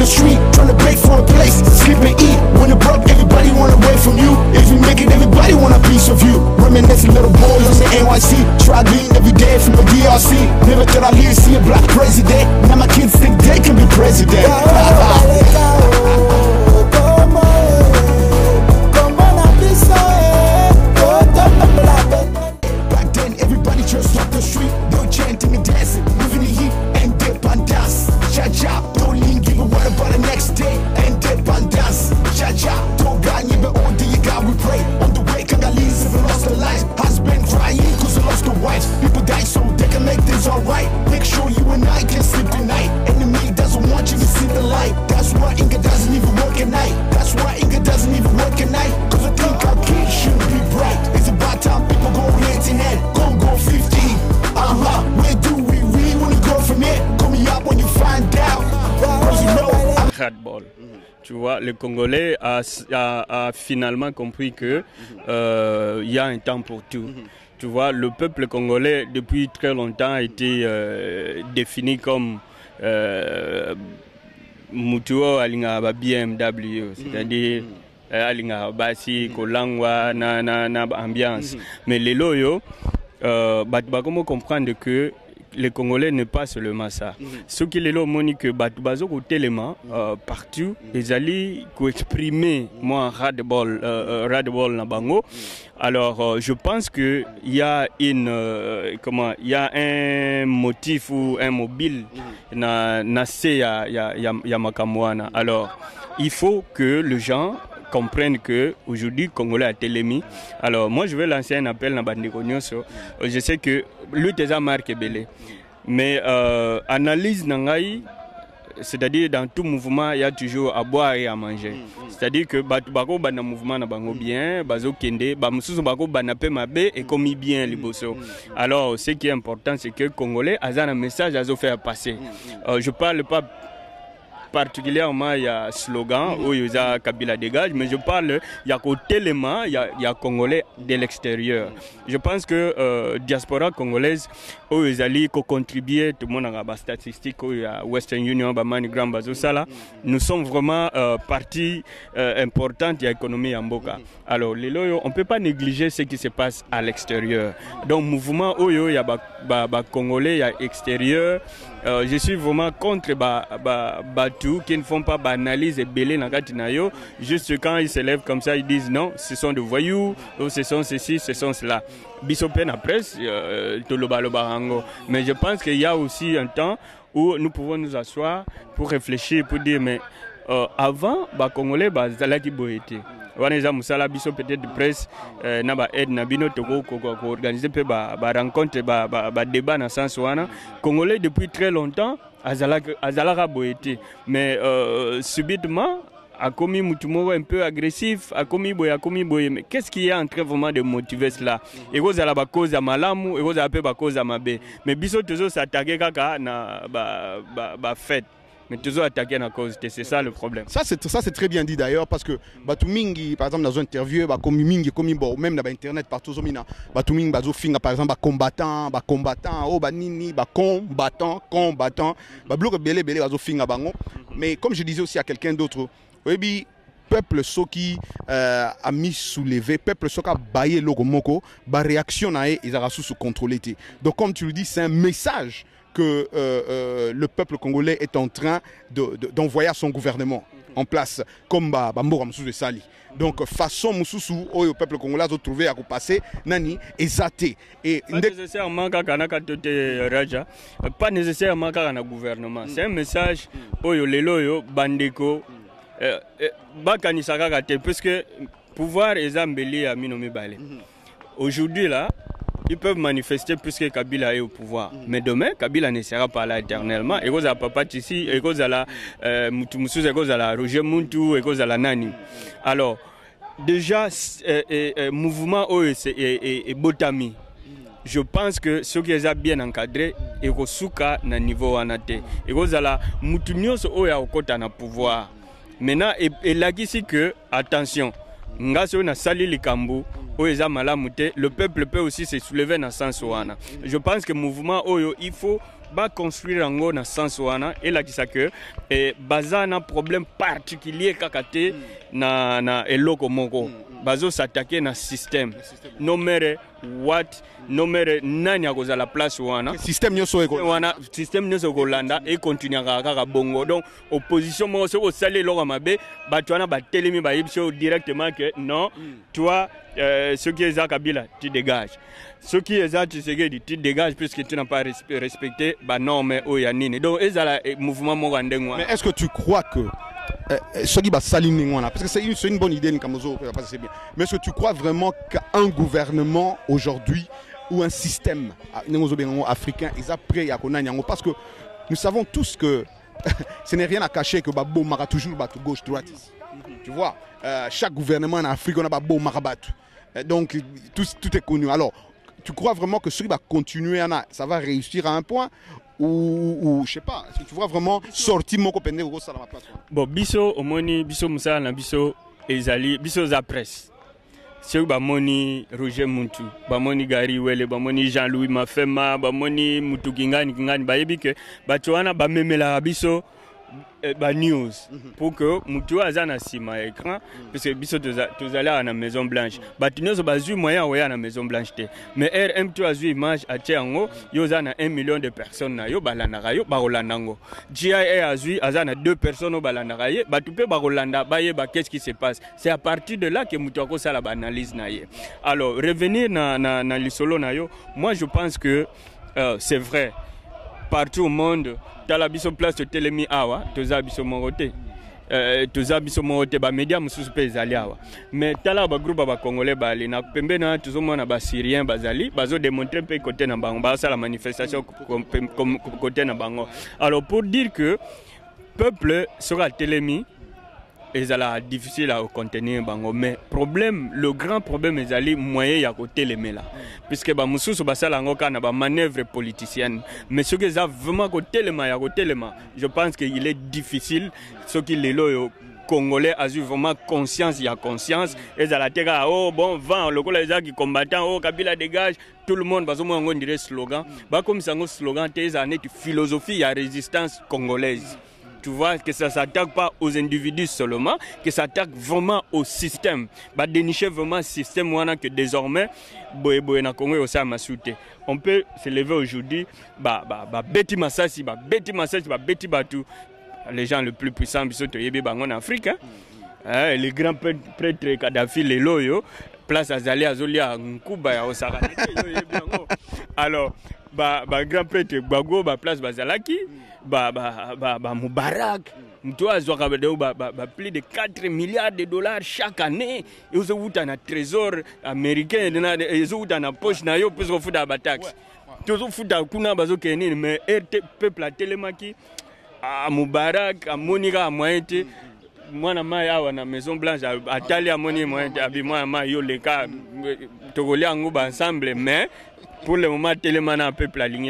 The street, trying to beg for a place, sleep and eat. When you're broke, everybody want away from you. If you make it, everybody want a piece of you. Reminiscing little boys on the NYC, struggling every day from the DRC. Never thought I'd live to see a black president. Now my kids think they can be president. Back then, everybody just off the street. They were chanting and dancing, moving the heat and dip and dance. Cha-cha, don't even give a word about the next day. And dip and dance. Cha-cha, don't got you, but all you got we pray. On the way, Congolese have lost their lives. Husband crying cause they lost their wives. People die so they can make things alright. Make sure you and I can sleep tonight. Enemy doesn't want you to see the light. That's why Inga doesn't even work at night. That's why Inga doesn't even work at night. Cause I think our kids should be bright. It's about time people go hand in hand. Go 50. Where do we really want to go from here? Call me up when you find out. Cause you know Hardball. Tu vois, le Congolais a finalement compris que y a un temps pour tout. Tu vois, le peuple congolais depuis très longtemps a été défini comme Mutuo alinga ba BMW, c'est-à-dire alinga basi kolangwa na ambiance. Mais les loyo, comment comprendre que les Congolais n'est pas seulement ça. Ce qui est là, Monique, Batubazo côté élément partout, les alliés qui exprimer moi radball na bango. Alors je pense que il y a une il y a un motif ou un mobile na ya makamwana. Alors il faut que les gens comprennent que aujourd'hui Congolais a télémi. Alors moi je vais lancer un appel à Bandeko Nyonso. Je sais que lui déjà marqué belé. Mais analyse nangai, c'est-à-dire dans tout mouvement il y a toujours à boire et à manger. C'est-à-dire que bako bana mouvement na bango bien, bazo kende, ba mususu bako bana pe mabe et commis bien liboso. Alors ce qui est important c'est que Congolais a un message à faire passer. Je parle pas particulièrement il y a slogan où il y a Kabila dégage, mais je parle il y a côté élément, il y a Congolais de l'extérieur. Je pense que diaspora congolaise où ils allaient contribuer, tout le monde a des statistiques où il y a Western Union, Bamani Grand Bazo Sala, nous sommes vraiment partie importante de l'économie en Boka. Alors les loyaux, on ne peut pas négliger ce qui se passe à l'extérieur. Donc mouvement où il y a Congolais, il y a extérieur. Je suis vraiment contre Batou qui ne font pas d'analyse et belé dans Gatinayo. Juste quand ils se lèvent comme ça, ils disent non, ce sont des voyous, ou ce sont ceci, ce sont cela. Bisopen à presse, mais je pense qu'il y a aussi un temps où nous pouvons nous asseoir pour réfléchir, pour dire mais avant, les Congolais, ils boété. Peut-être de presse, na ba aide na bino toko organiser pe ba rencontre ba débat dans sens wana Congolais depuis très longtemps azalaka boété mais subitement a commis mutumo un peu agressif a commis boy mais qu'est-ce qui est en train vraiment de motiver cela et vous allez ba cause à malamu et vous allez ba cause à mabe mais biso toujours s'attaquer kaka na ba fête. Mais toujours attaqué à cause, c'est ça le problème. Ça c'est très bien dit d'ailleurs parce que Batumingi, par exemple dans une interview, même dans internet partout, Batumingi, par exemple, combattant, mais comme je disais aussi à quelqu'un d'autre, peuple qui a mis soulevé, peuple qui a baillé l'ogomoko, la réaction ils ont sous contrôle. Donc comme tu le dis, c'est un message que le peuple congolais est en train d'envoyer à son gouvernement en place, comme Bambora Moussou de Sali. Donc, façon Moussou, le peuple congolais a trouvé à passer, Nani, exaté. Et pas nécessairement Raja, pas nécessairement un gouvernement. C'est un message, Oyo, Bandeko, Bakanisaka, puisque pouvoir est embelli à Minomi Balé. Aujourd'hui, là, ils peuvent manifester puisque Kabila est au pouvoir. Mais demain, Kabila ne sera pas là éternellement. Et vous avez Papa Tissi, et vous avez Moutoumoussou, et vous avez Roger Muntu, et vous avez Nani. Alors, déjà, mouvement est Botami. Je pense que ce qui est bien encadré, et que Souka na niveau anate. Et vous avez Moutounios Oya au côté na pouvoir. Maintenant, et là, ici que, attention, Ngaso na sali likambu. Le peuple peut aussi se soulever dans ce sens. Je pense que le mouvement Oyo, il faut ba construire yango na sens wana elakisa que baza na problème particulier kakate na eloko moko bazo s'attaquer na système no mere what no mere nani akozala place wana système nyoso ekolanda et continuer kaka bongo. Donc opposition mo so sale lo mabe bato wana batelemi ba yibso directement que non toi ce qui est Kabila tu dégages, ce qui est Tshisekedi tu dégages puisque tu n'as pas respecté ba norme o ya nini. Donc ezala mouvement mo ngandengwa. Mais est-ce que tu crois que ce qui va s'aligner, parce que c'est une bonne idée, c'est bien. Mais est-ce que tu crois vraiment qu'un gouvernement aujourd'hui ou un système africain est prêt à connaître? Parce que nous savons tous que ce n'est rien à cacher que Babo Mara toujours gauche droite. Tu vois, chaque gouvernement en Afrique on a Babo Mara. Donc tout est connu. Alors, tu crois vraiment que ce qui va continuer, ça va réussir à un point? Ou je sais pas, est-ce que tu vois vraiment sortir mon copain de ça dans ma place? Bon, biso omoni biso musala biso ezali biso za presse. C'est ba moni Roger Muntu, ba moni Gary Wele, ba moni Jean-Louis Mafema, ba moni Mutu Kingani ba yebi que ba tuana ba memela biso ba news pour que mutu azana sima écran parce que biso tozala na Maison Blanche batunyozo bazu moyen oya na Maison Blanche te mais RM2 azu image atiango yozana 1 million de personnes na yo balanaka yo barolandango GIA azu azana 2 personnes balanaka ye batupe barolanda baye ba qu'est-ce qui se passe. C'est à partir de là que mutu akosala ba analyse na ye. Alors revenir na lisolo na yo, moi je pense que c'est vrai partout au monde tala biso place to telemi awa toza biso morote ba média mususu pe ezali awa mais tala ba groupe ba congolais bali na pembe na tozomona ba syrien bazali bazo démontrer pe côté na bango ba la manifestation côté na bango. Alors pour dire que peuple sera telemi ezala difficile à contenir bango, mais le grand problème ezali moyen ya côté les là puisque ba mususu basala ngo kana ba manœuvre politicienne mais ce que ça vraiment côté les ya côté les je pense que il est difficile ce qui les lo congolais a eu vraiment conscience ezala teka oh bon vent le col les qui combattant oh Kabila dégage tout le monde bazo mo ngo dire slogan ba comme ça ngo slogan tes années de philosophie ya résistance congolaise. Tu vois que ça ne s'attaque pas aux individus seulement, que ça s'attaque vraiment au système. Bah dénicher vraiment le système que désormais, on peut se lever aujourd'hui, Betty Massassi, Betty Batou, les gens les plus puissants en Afrique, hein? Les grands prêtres Kadhafi, les loyaux, place Azali Azolia, Nkuba, Osaka. Alors, grand prêtre Bago, place Bazalaki, Moubarak, plus de 4 milliards de dollars chaque année. Ils ont un trésor américain, ils ont un poche, ils ont un taxe. Ils ont un bazo kenini, mais peuple a télémaki, à Moubarak, à Monika, à Moïte. Moi, na Maison Blanche, à Tali, à Moïte, à Bimoa, yo les cas, Togolais ensemble, mais. Pour le moment, Télémana peuple aligné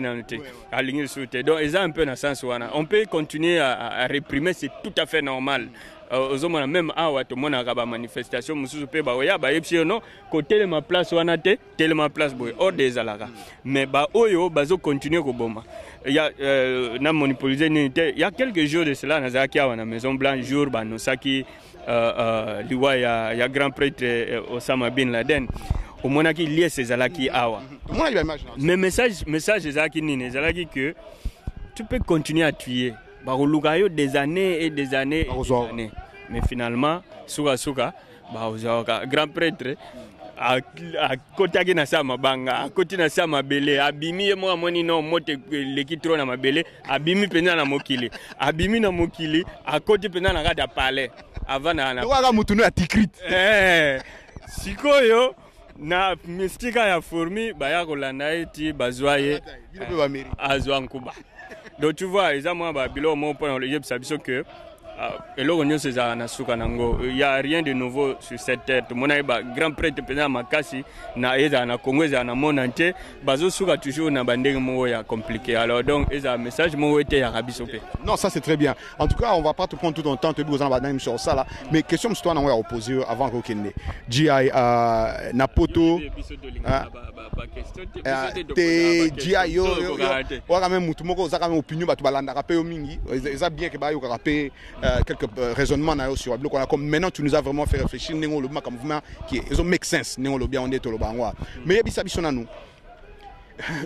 sur le donc, ils ont un peu dans le sens où on peut continuer à réprimer, c'est tout à fait normal. Même à tout le monde a une manifestation, côté ma place, tellement place, hors des alara. Mais Oyo, Bazo continue au Boma. Il y a il y a quelques jours de cela, dans la Maison Blanche, jour, Nosaki, il y a grand prêtre Osama Bin Laden. Au moment qu'il y a ces alaki awa. Mais message ezalaki nini ezalaki que tu peux continuer à tuer. Barulugayo des années et des années. Mais finalement suka grand prêtre a kotaki na sa mabanga, a koti na sa mabele, abimi mo amoni no mote lekitro na mabele, abimi pena na mokili. Abimi na mokili, a koti pena na rada palais avant na. Waka mutunu a tikrit. Sikoyo na mystika ya fourmi baya kolanda eti bazwaye azwa nkuba. Donc tu vois, ils ont moi bilo mo point le yeb sabiso que eloko nyonso ezalaka na suka nango. Il y a rien de nouveau sur cette terre. Tomona ba grand prêtre pena makasi na ezala na Congo ezala na monde entier bazo suka toujours na bandenge moko ya compliqué. Alors donc ezala message moko ete ya rabiso pe. Non, ça c'est très bien. En tout cas, on va pas te prendre tout ton temps, tu es besoin sur ça là. Mais question que toi on va opposer avant Rokende. GI Napoto GI yo wa même mutu moko za même opinion ba to balanda rapé au mingi. Ça bien que ba yo rapé quelques raisonnements na yo sur bloc comme maintenant tu nous as vraiment fait réfléchir nengo le mouvement qui ils ont make sense nengo le bien on est to le bangwa. Mais yebisa biso na nous.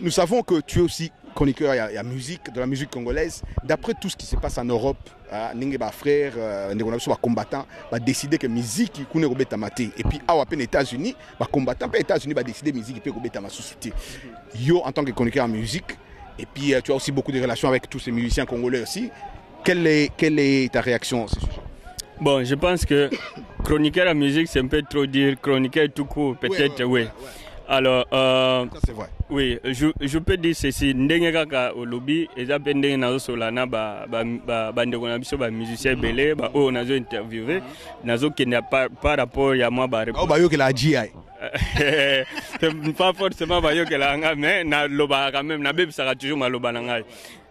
Nous savons que tu es aussi chroniqueur à musique, de la musique congolaise. D'après tout ce qui se passe en Europe, Ninge ba frère, ba combattant, va décider que musique kune robeta maté. Et puis à peine États-Unis, ba combattant pas États-Unis va décider musique peut robeta ma société. Yo en tant que chroniqueur en musique, et puis tu as aussi beaucoup de relations avec tous ces musiciens congolais aussi. Quelle est ta réaction à ce sujet? Bon, je pense que chroniqueur en musique, c'est un peu trop dire. Chroniqueur tout court, peut-être, oui. Alors, ça c'est vrai. Oui, je peux dire ceci. Ndenge kaka au lobby, eza pendenge nazo solana ba ndeko na biso ba musicien belé, ba o nazo interviewer, nazo kenya par rapport ya moi ba. Oh ba yo que la GI. Pas forcément ba yo que la nga, mais na loba quand même na beb sera toujours ma loba na ngai.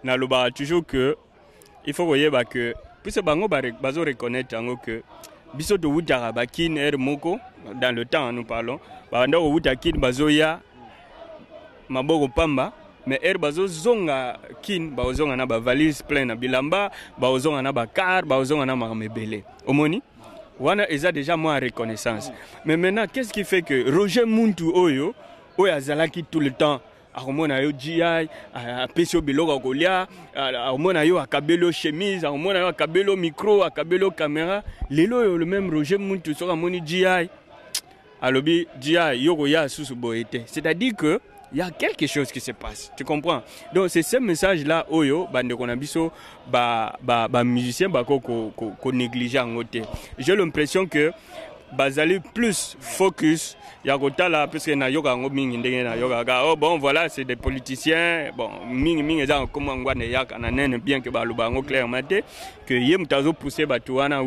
Na loba toujours que il faut voyer ba que puisque bango bazo reconnaître ngo que biso to wutara ba kin er moko dans le temps nous parlons. Banda o wutakin bazoya maboko pamba mais bazo zonga kin bazonga na ba valise plein na bilamba bazonga na ba car bazonga na mebele omoni wana eza déjà moi reconnaissance. Mais maintenant qu'est-ce qui fait que Roger Muntu oyo azalaki tout le temps akomona yo GI apesio biloko kolia akomona yo akabelo chemise akomona yo akabelo micro akabelo caméra lelo le même Roger Muntu soka moni GI alobi GI yoko ya susu boete. C'est-à-dire que il y a quelque chose qui se passe, tu comprends? Donc c'est ce message là oyo bande konabiso ba musicien ba ko négliger en côté. J'ai l'impression que bazali plus focus ya kotala parce que na yoga ngo mingi ndenge na yoga oh bon voilà c'est des politiciens bon mingi za comme ngwane ya kana nene bien que ba lubango clairement que yé mutazo pousser ba tuana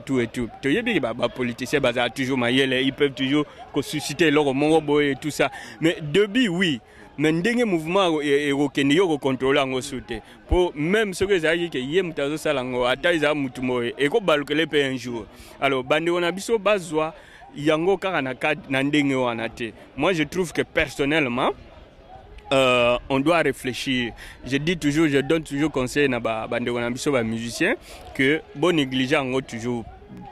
tout et tout to yebi ba politiciens baza toujours mayele ils peuvent toujours susciter leur mongo boy et tout ça mais début oui mais ndenge mouvement et okende yo ko contrôler ngo soute pour même ce que ça dit que yé mutazo salango ata iza mutumo et ko balukele pe un jour alors bande on a biso bazwa yango kaka na ndenge wana te. Moi je trouve que personnellement on doit réfléchir. Je dis toujours, je donne toujours conseil na bande on a biso ba musicien que bon négliger ngo toujours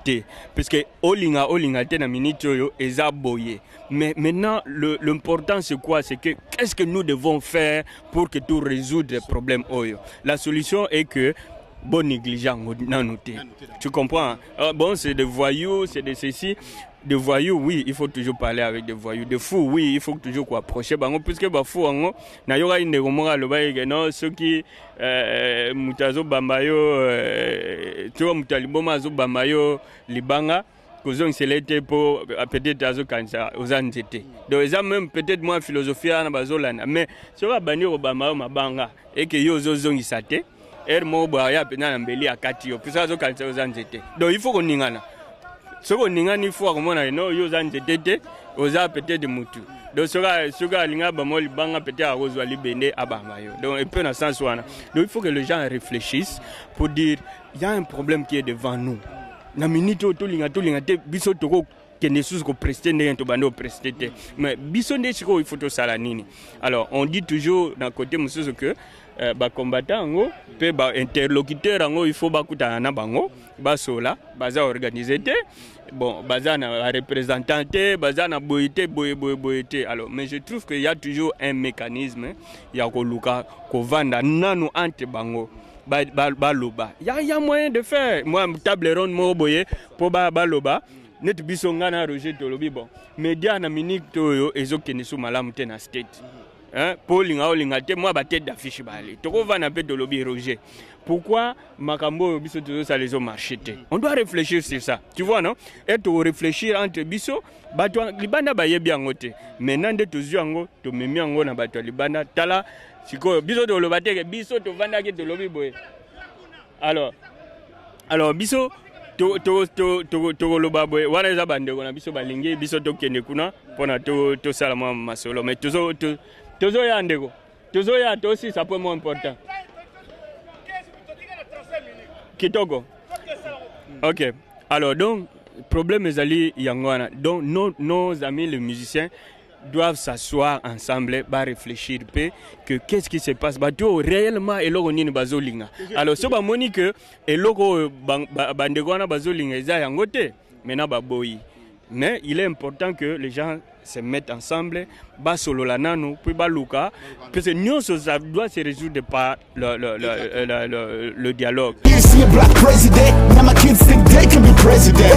te parce que olinga te na minute yo eza boye. Mais maintenant l'important c'est quoi? C'est que qu'est-ce que nous devons faire pour que tout résoudre les problèmes oyo. La solution est que bon négligent non noté. Tu comprends? Bon c'est des voyous, c'est de ceci. De voyous, oui, il faut toujours parler avec des voyous. De fous, oui, il faut toujours approcher. Puisque les fous, na yoga inde romora le baye non ceux qui mutazo bambayo, tu vois mutaliboma zo bambayo libanga. Kozong selete pour peut-être azo kansa aux anzete. Donc ça même peut-être moi philosophie na bazolana. Mais sur la bani obama mabanga et que yo zozong isate. Mo boya pena mbeli akati yo. Puis azo kansa aux anzete. Donc il faut qu'on ningana. Ce qu'on a ni fois comme on a no yo zanzete oza peut-être mutu donc soga linga ba moli banga peut-être à rose wali bende abanga yo donc et peu dans sens wana donc il faut que les gens réfléchissent pour dire il y a un problème qui est devant nous na minute to linga te biso toko kende sous ko prester ndenge to bando prester te mais biso nde siko il faut to sala nini. Alors on dit toujours d'un côté mususu que ba combattant ngo pe ba interlocuteur ngo il faut ba kutana na bango ba sola baza organiser te bon baza na représentant te baza na boyete. Alors mais je trouve qu'il y a toujours un mécanisme ya ko luka ko vanda nanu ante bango ba loba il y a moyen de faire moi table ronde mo boye pour ba loba net biso ngana Roger Tolobi bon média na minute to ezokene sous malamu te na state. Hein, pour linga te moi ba tête d'affiche balé toko va na pe de lobby Roger. Pourquoi makambo biso tout ça les ont marché te? On doit réfléchir sur ça, tu vois non? Et to réfléchir entre biso bato libanda ba yebi angote maintenant de to zuango to memi ango na bato libanda tala siko biso to lobate biso to vanda ke to lobby boy. Alors Alors biso to loba boy wana eza bande kona biso balingi biso to kende kuna pona to sala mwa masolo mais tozo ya ndeko tozo ya to aussi ça peut moins important kitoko. OK. Alors donc problème ezali yangwana. Donc nos amis les musiciens doivent s'asseoir ensemble, réfléchir que qu'est-ce qui se passe réellement eloko nini bazolinga. Alors so ba moni que eloko bandekwana bazolinga eza yango te mena baboyi. Mais il est important que les gens se mettent ensemble, solo la nano, puis baluka, parce que nous ça doit se résoudre par le dialogue. You see a black president, now my kids think they can be president.